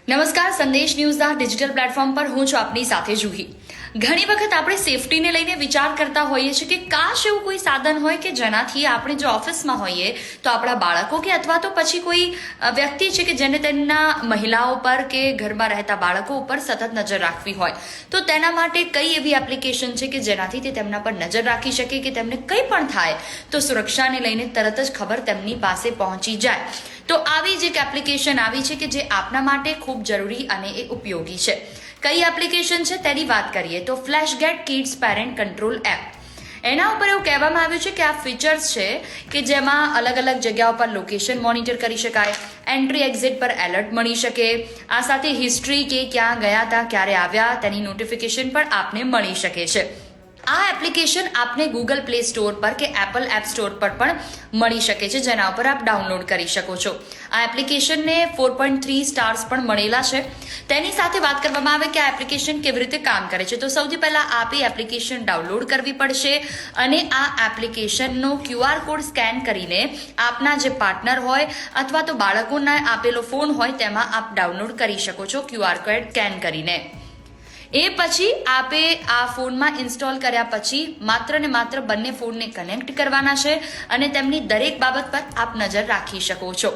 નમસ્કાર, સંદેશ ન્યૂઝના digital platform પર હું છું આપની સાથે જુહી. ઘણી વખત આપણે સેફટીને લઈને વિચાર કરતા હોઈએ છીએ કે કાશ એવું કોઈ સાધન હોય કે જેનાથી આપણે જો ઓફિસમાં હોઈએ તો આપણા બાળકો કે અથવા તો પછી કોઈ વ્યક્તિ છે કે જેને તેમના મહિલાઓ પર કે ઘરમાં રહેતા બાળકો ઉપર સતત નજર રાખવી હોય તો તેના માટે કઈ એવી એપ્લિકેશન છે કે જેનાથી તે તેમના પર નજર રાખી શકે કે તેમને કંઈ પણ થાય તો સુરક્ષાને લઈને તરત જ ખબર તેમની પાસે પહોંચી જાય. તો આવી જ એક એપ્લિકેશન આવી છે કે જે આપના માટે ખૂબ જરૂરી અને એ ઉપયોગી છે. કઈ એપ્લિકેશન છે તેની વાત કરીએ તો ફ્લેશગેટ કિડ્સ પેરેન્ટ કંટ્રોલ એપ. એના ઉપર એવું કહેવામાં આવ્યું છે કે આ ફીચર્સ છે કે જેમાં અલગ અલગ જગ્યાઓ પર લોકેશન મોનિટર કરી શકાય, એન્ટ્રી એક્ઝિટ પર એલર્ટ મળી શકે, આ સાથે હિસ્ટ્રી કે ક્યાં ગયા હતા, ક્યારે આવ્યા તેની નોટિફિકેશન પણ આપને મળી શકે છે. આ એપ્લિકેશન આપને ગૂગલ પ્લે સ્ટોર પર કે એપલ એપ સ્ટોર પર પણ મળી શકે છે, જેના ઉપર આપ ડાઉનલોડ કરી શકો છો. આ એપ્લિકેશનને 4.3 સ્ટાર્સ પણ મળેલા છે. તેની સાથે વાત કરવામાં આવે કે આ એપ્લિકેશન કેવી રીતે કામ કરે છે તો સૌથી પહેલાં આપે એપ્લિકેશન ડાઉનલોડ કરવી પડશે અને આ એપ્લિકેશનનો QR કોડ સ્કેન કરીને આપના જે પાર્ટનર હોય અથવા તો બાળકોના આપેલો ફોન હોય તેમાં આપ ડાઉનલોડ કરી શકો છો QR કોડ સ્કેન કરીને. એ પછી આપે આ ફોનમાં ઇન્સ્ટોલ કર્યા પછી માત્ર ને માત્ર બંને ફોનને કનેક્ટ કરવાના છે અને તેમની દરેક બાબત પર આપ નજર રાખી શકો છો.